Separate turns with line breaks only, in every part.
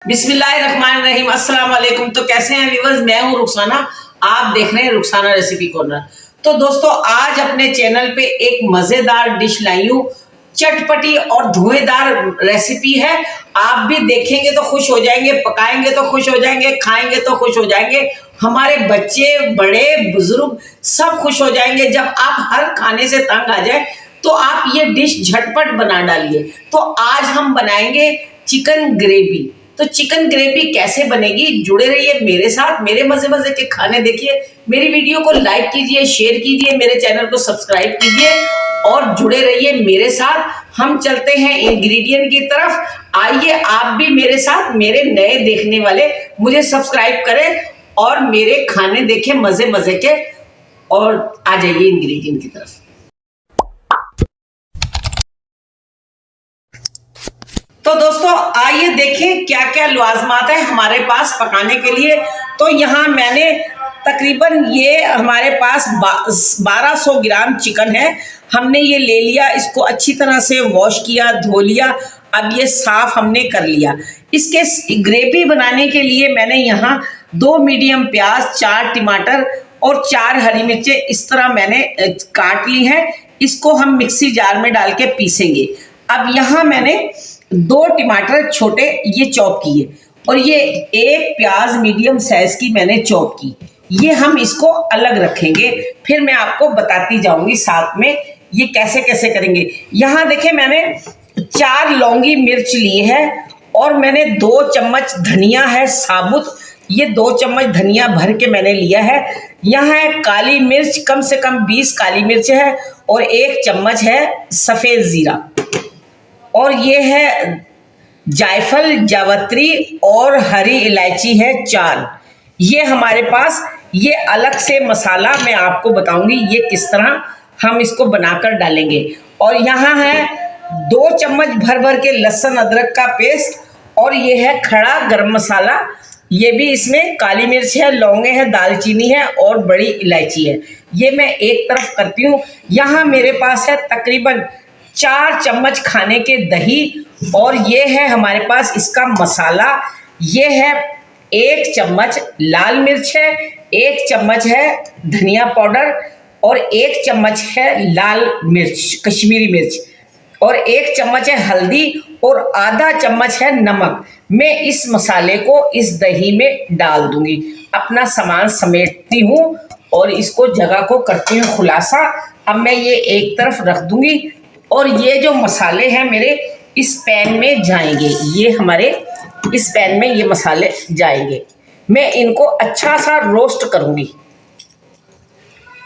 बिस्मिल्लाहिर्रहमानिर्रहीम, अस्सलाम वालेकुम। तो कैसे हैं व्यूअर्स, मैं हूं रुखसाना, आप देख रहे हैं रुखसाना रेसिपी कॉर्नर। तो दोस्तों, आज अपने चैनल पे एक मजेदार डिश लाई हूं, चटपटी और धुएंधार रेसिपी है। आप भी देखेंगे तो खुश हो जाएंगे, पकाएंगे तो खुश हो जाएंगे, खाएंगे तो खुश हो जाएंगे। हमारे बच्चे, बड़े, बुजुर्ग सब खुश हो जाएंगे। जब आप हर खाने से तंग आ जाए तो आप ये डिश झटपट बना डालिए। तो आज हम बनाएंगे चिकन ग्रेवी। तो चिकन ग्रेवी कैसे बनेगी, जुड़े रहिए मेरे साथ, मेरे मजे मजे के खाने देखिए। मेरी वीडियो को लाइक कीजिए, शेयर कीजिए, मेरे चैनल को सब्सक्राइब कीजिए और जुड़े रहिए मेरे साथ। हम चलते हैं इंग्रेडिएंट की तरफ। आइए आप भी मेरे साथ, मेरे नए देखने वाले मुझे सब्सक्राइब करें और मेरे खाने देखें मजे मजे के, और आ जाइए इंग्रेडिएंट की तरफ। तो दोस्तों, आइए देखें क्या क्या लवाजमात है हमारे पास पकाने के लिए। तो यहाँ मैंने तकरीबन, ये हमारे पास 1200 ग्राम चिकन है। हमने ये ले लिया, इसको अच्छी तरह से वॉश किया, धो लिया। अब ये साफ हमने कर लिया। इसके ग्रेवी बनाने के लिए मैंने यहाँ 2 मीडियम प्याज, 4 टमाटर और 4 हरी मिर्चें इस तरह मैंने काट ली हैं। इसको हम मिक्सी जार में डाल के पीसेंगे। अब यहाँ मैंने 2 टमाटर छोटे ये चॉप किए और ये 1 प्याज मीडियम साइज की मैंने चॉप की। ये हम इसको अलग रखेंगे, फिर मैं आपको बताती जाऊंगी साथ में ये कैसे कैसे करेंगे। यहाँ देखें, मैंने 4 लौंगी मिर्च ली है और मैंने 2 चम्मच धनिया है साबुत। ये 2 चम्मच धनिया भर के मैंने लिया है। यहाँ है काली मिर्च, कम से कम 20 काली मिर्च है और 1 चम्मच है सफेद जीरा। और ये है जायफल, जावित्री और हरी इलायची है 4। ये हमारे पास, ये अलग से मसाला मैं आपको बताऊंगी ये किस तरह हम इसको बनाकर डालेंगे। और यहाँ है 2 चम्मच भर भर के लहसुन अदरक का पेस्ट और ये है खड़ा गरम मसाला। ये भी, इसमें काली मिर्च है, लौंगे हैं, दालचीनी है और बड़ी इलायची है। ये मैं एक तरफ करती हूँ। यहाँ मेरे पास है तकरीबन 4 चम्मच खाने के दही और ये है हमारे पास इसका मसाला। ये है 1 चम्मच लाल मिर्च है, 1 चम्मच है धनिया पाउडर और 1 चम्मच है लाल मिर्च, कश्मीरी मिर्च और 1 चम्मच है हल्दी और आधा चम्मच है नमक। मैं इस मसाले को इस दही में डाल दूंगी। अपना सामान समेटती हूँ और इसको जगह को करती हूँ खुलासा। अब मैं ये एक तरफ रख दूंगी और ये जो मसाले हैं मेरे इस पैन में जाएंगे। ये हमारे इस पैन में ये मसाले जाएंगे। मैं इनको अच्छा सा रोस्ट करूंगी।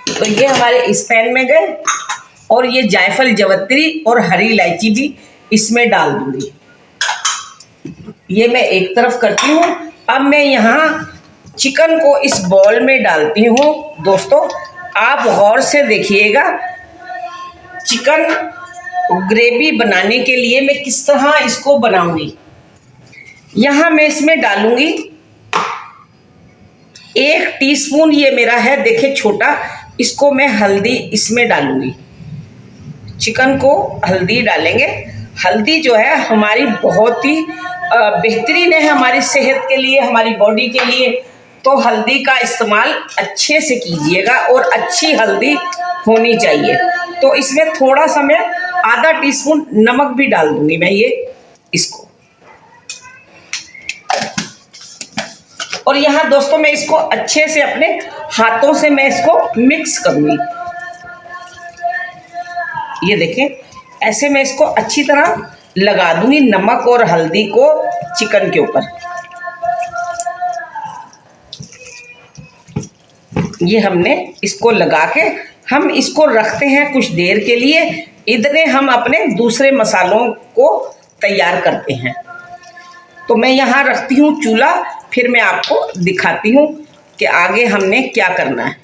तो ये हमारे इस पैन में गए और ये जायफल, जावित्री और हरी इलायची भी इसमें डाल दूंगी। ये मैं एक तरफ करती हूँ। अब मैं यहाँ चिकन को इस बॉल में डालती हूँ। दोस्तों, आप गौर से देखिएगा चिकन ग्रेवी बनाने के लिए मैं किस तरह इसको बनाऊंगी। यहाँ मैं इसमें डालूंगी 1 टीस्पून, ये मेरा है देखिए छोटा, इसको मैं हल्दी इसमें डालूंगी। चिकन को हल्दी डालेंगे। हल्दी जो है हमारी बहुत ही बेहतरीन है हमारी सेहत के लिए, हमारी बॉडी के लिए। तो हल्दी का इस्तेमाल अच्छे से कीजिएगा और अच्छी हल्दी होनी चाहिए। तो इसमें थोड़ा सा मैं आधा टीस्पून नमक भी डाल दूंगी मैं ये इसको। और यहाँ दोस्तों, मैं इसको अच्छे से अपने हाथों से मैं इसको मिक्स करूंगी। ये देखें, ऐसे मैं इसको अच्छी तरह लगा दूंगी नमक और हल्दी को चिकन के ऊपर। ये हमने इसको लगा के हम इसको रखते हैं कुछ देर के लिए। इतने हम अपने दूसरे मसालों को तैयार करते हैं। तो मैं यहाँ रखती हूँ चूल्हा, फिर मैं आपको दिखाती हूँ कि आगे हमने क्या करना है।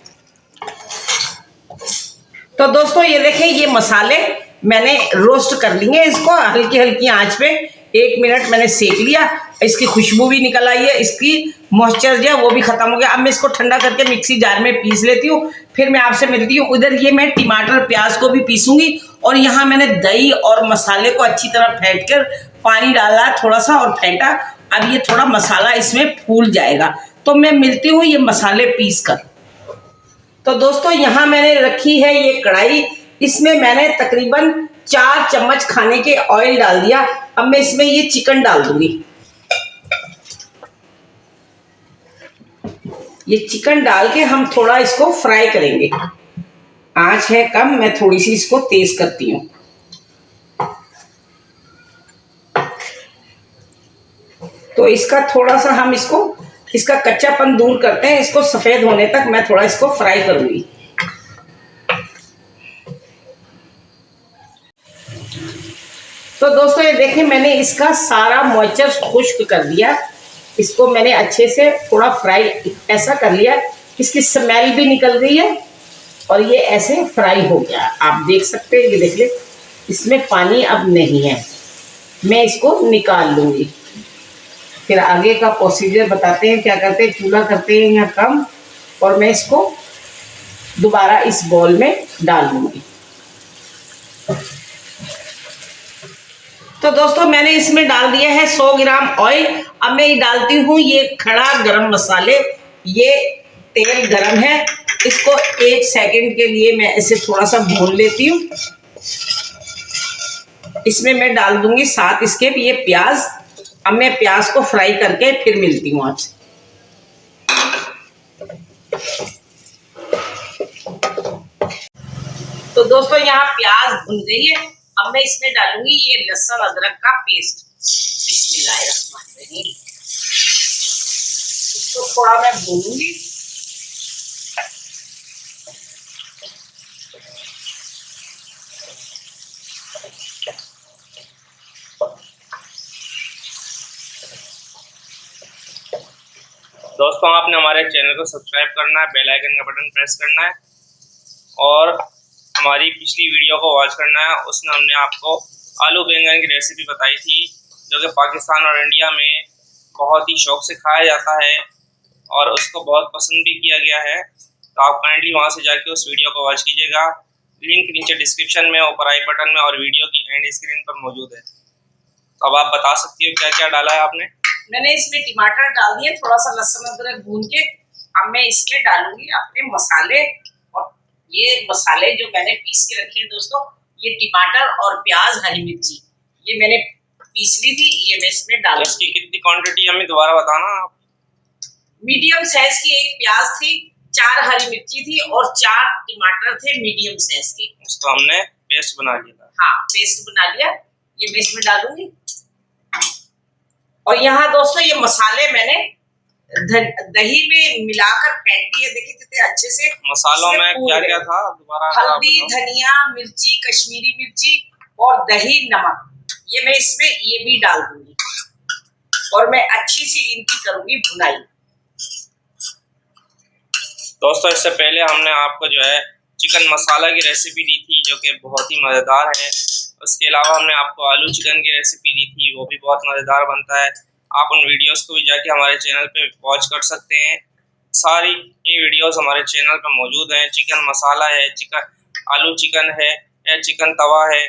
तो दोस्तों, ये देखें, ये मसाले मैंने रोस्ट कर लिए। इसको हल्की हल्की आंच पे 1 मिनट मैंने सेक लिया। इसकी खुशबू भी निकल आई है, इसकी मॉइस्चर जो है वो भी खत्म हो गया। अब मैं इसको ठंडा करके मिक्सी जार में पीस लेती हूँ, फिर मैं आपसे मिलती हूँ। उधर ये मैं टमाटर प्याज को भी पीसूंगी और यहाँ मैंने दही और मसाले को अच्छी तरह फेंट कर पानी डाला थोड़ा सा और फेंटा अब ये थोड़ा मसाला इसमें फूल जाएगा, तो मैं मिलती हूँ ये मसाले पीस कर। तो दोस्तों यहाँ मैंने रखी है ये कढ़ाई, इसमें मैंने तकरीबन 4 चम्मच खाने के ऑयल डाल दिया। अब मैं इसमें ये चिकन डाल दूंगी। ये चिकन डाल के हम थोड़ा इसको फ्राई करेंगे। आंच है कम, मैं थोड़ी सी इसको तेज करती हूँ। तो इसका थोड़ा सा हम इसका कच्चापन दूर करते हैं। इसको सफेद होने तक मैं थोड़ा इसको फ्राई करूंगी। तो दोस्तों ये देखें, मैंने इसका सारा मॉइस्चर खुश्क कर दिया। इसको मैंने अच्छे से थोड़ा फ्राई ऐसा कर लिया, इसकी स्मेल भी निकल गई है और ये ऐसे फ्राई हो गया। आप देख सकते हैं, ये देख ले, इसमें पानी अब नहीं है। मैं इसको निकाल लूंगी। फिर आगे का प्रोसीजर बताते हैं, क्या करते हैं, चूल्हा करते हैं या कम, और मैं इसको दोबारा इस बॉल में डाल दूंगी। तो दोस्तों मैंने इसमें डाल दिया है 100 ग्राम ऑयल। अब मैं ये डालती हूँ ये खड़ा गरम मसाले। ये तेल गरम है, इसको 1 सेकंड के लिए मैं ऐसे थोड़ा सा भून लेती हूँ। इसमें मैं डाल दूंगी साथ इसके ये प्याज। अब मैं प्याज को फ्राई करके फिर मिलती हूँ आपसे। तो दोस्तों यहाँ प्याज भुन गई है। अब मैं इसमें डालूंगी ये लहसुन अदरक का पेस्ट। बिस्मिल्लाहिर्रहमानिर्रहीम। इसको थोड़ा मैं भूनूंगी।
दोस्तों आपने हमारे चैनल को सब्सक्राइब करना है, बेल आइकन का बटन प्रेस करना है और हमारी पिछली वीडियो को वॉच करना है। उसमें हमने आपको आलू बैंगन की रेसिपी बताई थी, जो कि पाकिस्तान और इंडिया में बहुत ही शौक से खाया जाता है और उसको बहुत पसंद भी किया गया है। तो आप काइंडली वहां से जाके उस वीडियो को वॉच कीजिएगा। लिंक नीचे डिस्क्रिप्शन में, ऊपर आई बटन में और वीडियो की एंड स्क्रीन पर मौजूद है। तो अब आप बता सकती हो क्या क्या डाला है आपने?
मैंने इसमें टमाटर डाल दिए, थोड़ा सा लहसुन अदरक भून के। अब मैं इसमें डालूंगी अपने मसाले, और ये मसाले जो मैंने पीस के रखे हैं दोस्तों, ये टमाटर और प्याज, हरी मिर्ची, ये मैंने पीस ली थी, ये मैं इसमें डाल।
इसकी कितनी क्वांटिटी हमें दोबारा बताना आप?
मीडियम साइज की 1 प्याज थी, 4 हरी मिर्ची थी और 4 टमाटर थे मीडियम साइज के।
उसको हमने पेस्ट बना लिया।
हाँ, पेस्ट बना लिया। ये मैं इसमें डालूंगी। और यहाँ दोस्तों ये मसाले मैंने दही में मिलाकर फेंट दिए। देखिए कितने अच्छे से।
मसालों में क्या क्या था दोबारा?
हल्दी, धनिया, मिर्ची, कश्मीरी मिर्ची और दही, नमक, ये मैं इसमें ये भी डाल दूंगी और मैं अच्छी सी इनकी करूंगी भुनाई।
दोस्तों इससे पहले हमने आपको जो है चिकन मसाला की रेसिपी दी थी, जो कि बहुत ही मज़ेदार है। उसके अलावा हमने आपको आलू चिकन की रेसिपी दी थी, वो भी बहुत मज़ेदार बनता है। आप उन वीडियोस को भी जाके हमारे चैनल पे वॉच कर सकते हैं। सारी ये वीडियोस हमारे चैनल पे मौजूद हैं। चिकन मसाला है, चिकन आलू चिकन है, चिकन तवा है,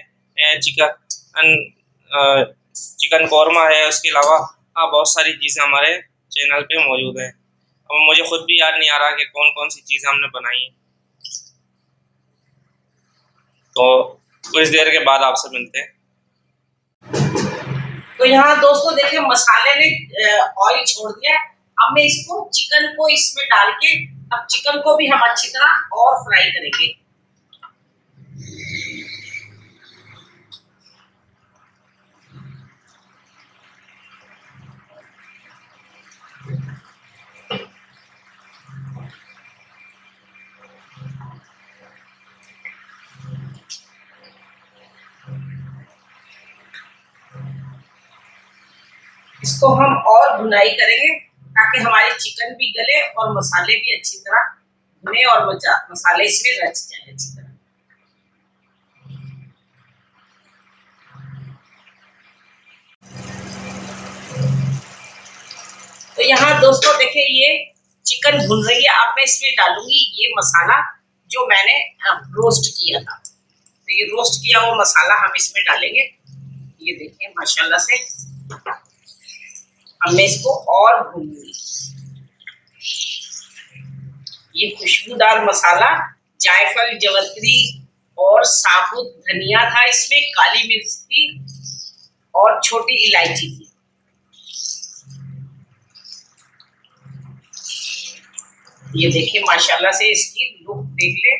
चिकन कौरमा है। उसके अलावा बहुत सारी चीज़ें हमारे चैनल पे मौजूद हैं। अब मुझे खुद भी याद नहीं आ रहा कि कौन कौन सी चीज़ें हमने बनाई हैं। तो कुछ देर के बाद आपसे मिलते हैं।
तो यहाँ दोस्तों देखिए मसाले ने ऑयल छोड़ दिया। अब मैं इसको चिकन को इसमें डाल के, अब चिकन को भी हम अच्छी तरह और फ्राई करेंगे। इसको हम और भुनाई करेंगे ताकि हमारे चिकन भी गले और मसाले भी अच्छी तरह भुने और मसाले इसमें रच जाए अच्छी तरह। तो यहाँ दोस्तों देखिए ये चिकन भुन रही है। अब मैं इसमें डालूंगी ये मसाला जो मैंने रोस्ट किया था। तो ये रोस्ट किया हुआ मसाला हम इसमें डालेंगे। ये देखिए माशाल्लाह से अब मैं इसको और भूनूंगी। ये खुशबूदार मसाला जायफल, जवित्री और साबुत धनिया था, इसमें काली मिर्च थी और छोटी इलायची थी। ये देखिए माशाल्लाह से इसकी लुक देख ले।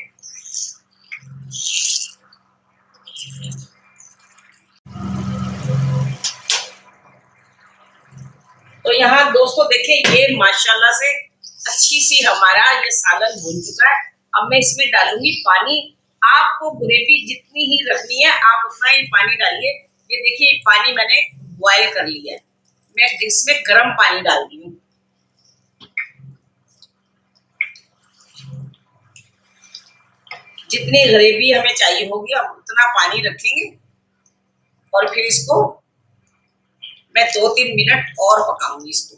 तो यहाँ दोस्तों देखिए ये माशाल्लाह से अच्छी सी हमारा ये सालन भून चुका है। अब मैं इसमें डालूंगी पानी। आपको ग्रेवी जितनी ही रखनी है आप उतना ही पानी डालिए। ये देखिए पानी मैंने बॉयल कर लिया है, मैं इसमें गर्म पानी डाल दी हूँ। जितनी ग्रेवी हमें चाहिए होगी हम उतना पानी रखेंगे और फिर इसको मैं 2-3 मिनट और पकाऊंगी इसको।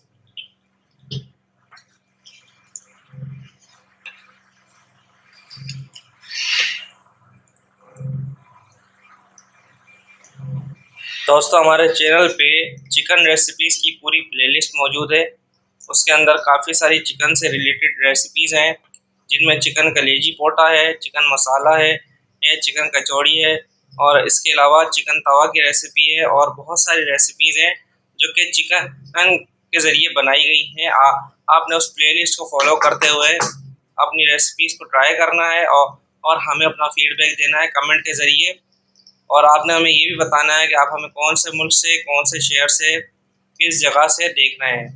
दोस्तों हमारे चैनल पे चिकन रेसिपीज़ की पूरी प्लेलिस्ट मौजूद है। उसके अंदर काफ़ी सारी चिकन से रिलेटेड रेसिपीज़ हैं, जिनमें चिकन कलेजी पोटा है, चिकन मसाला है, ये चिकन कचौड़ी है और इसके अलावा चिकन तवा की रेसिपी है और बहुत सारी रेसिपीज़ हैं जो कि चिकन के ज़रिए बनाई गई हैं। आपने उस प्लेलिस्ट को फॉलो करते हुए अपनी रेसिपीज़ को ट्राई करना है और हमें अपना फीडबैक देना है कमेंट के ज़रिए। और आपने हमें ये भी बताना है कि आप हमें कौन से मुल्क से, कौन से शहर से, किस जगह से देख रहे हैं।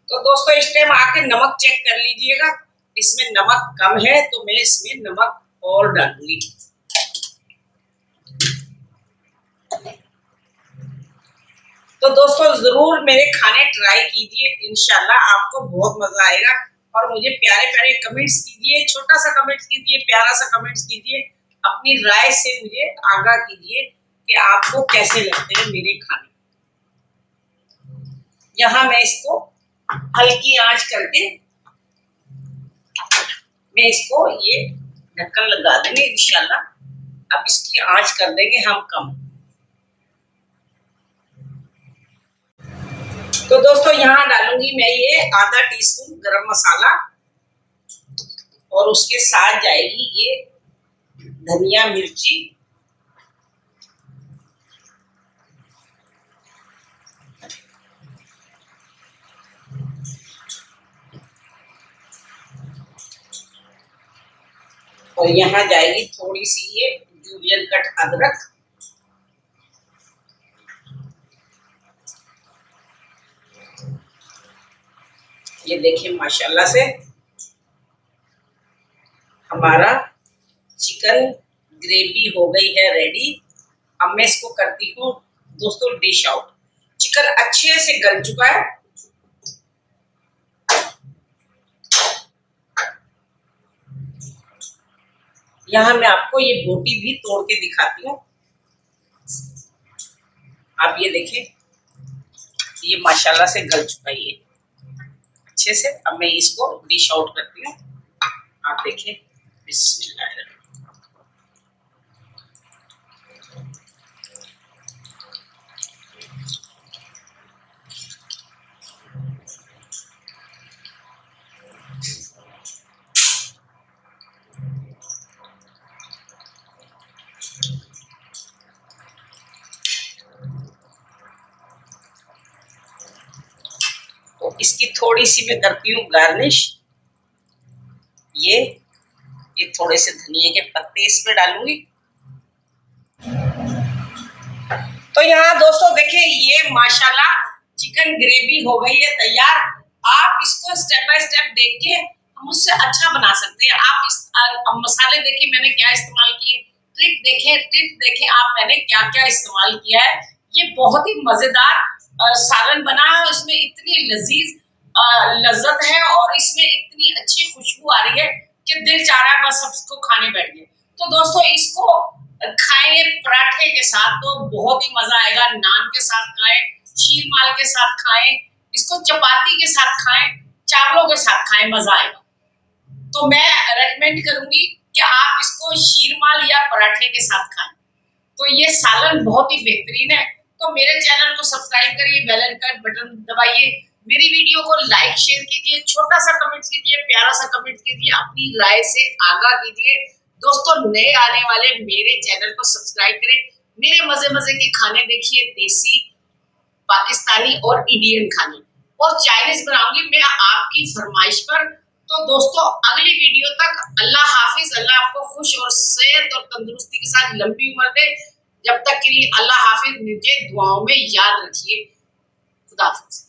तो दोस्तों इस टाइम आके नमक चेक कर लीजिएगा, इसमें नमक कम है तो मैं इसमें नमक और डालूंगी। तो दोस्तों जरूर मेरे खाने ट्राई कीजिए, इंशाल्लाह आपको बहुत मजा आएगा। और मुझे प्यारे प्यारे कमेंट्स कीजिए, छोटा सा कमेंट्स कीजिए, प्यारा सा कमेंट्स कीजिए, अपनी राय से मुझे आगाह कीजिए कि आपको कैसे लगते हैं मेरे खाने। यहाँ मैं इसको हल्की आंच करके मैं इसको ये ढक्कन लगा देंगे इंशाल्लाह। अब इसकी आंच कर देंगे हम कम। तो दोस्तों यहाँ डालूंगी मैं ये आधा टीस्पून गरम मसाला और उसके साथ जाएगी ये धनिया मिर्ची, और यहाँ जाएगी थोड़ी सी ये जूलियन कट अदरक। ये देखिए माशाल्लाह से हमारा चिकन ग्रेवी हो गई है रेडी। अब मैं इसको करती हूँ दोस्तों डिश आउट। चिकन अच्छे से गल चुका है। यहाँ मैं आपको ये बोटी भी तोड़ के दिखाती हूँ। आप ये देखिए ये माशाल्लाह से गल चुका है ये अच्छे से। अब मैं इसको डिश आउट करती हूँ। आप देखिए बिस्मिल्लाह। तो इसकी थोड़ी सी मैं करती हूँ गार्निश। ये थोड़े से धनिया के पत्ते इस पे डालूंगी। तो यहाँ दोस्तों देखिए ये माशाल्लाह चिकन ग्रेवी हो गई है तैयार। आप इसको स्टेप बाय स्टेप देख के हम उससे अच्छा बना सकते हैं। आप इस मसाले देखिए मैंने क्या इस्तेमाल किए, ट्रिक देखें आप मैंने क्या क्या इस्तेमाल किया है। ये बहुत ही मजेदार सालन बना है। इसमें इतनी लजीज लज्जत है और इसमें इतनी अच्छी खुशबू आ रही है कि दिल चाह रहा है बस अब इसको खाने बैठ गए। तो दोस्तों इसको खाएंगे पराठे के साथ तो बहुत ही मजा आएगा। नान के साथ खाएं, शीरमाल के साथ खाएं, इसको चपाती के साथ खाएं, चावलों के साथ खाएं, मजा आएगा। तो मैं रेकमेंड करूंगी कि आप इसको शीरमाल या पराठे के साथ खाएं। तो ये सालन बहुत ही बेहतरीन है। तो मेरे चैनल को सब्सक्राइब करिए, बेल आइकन बटन दबाइए, मेरी वीडियो को लाइक शेयर कीजिए, छोटा सा कमेंट कीजिए, प्यारा सा कमेंट कीजिए, अपनी राय से आगाह कीजिए। दोस्तों नए आने वाले मेरे चैनल को सब्सक्राइब करें, मेरे मजे मजे के खाने देखिए, देसी, पाकिस्तानी और इंडियन खाने, और चाइनीज बनाऊंगी मैं आपकी फरमाइश पर। तो दोस्तों अगली वीडियो तक अल्लाह हाफिज। अल्लाह आपको खुश और सेहत और तंदुरुस्ती के साथ लंबी उम्र दे। जब तक के लिए अल्लाह हाफिज। मुझे दुआओं में याद रखिए। खुदा हाफिज।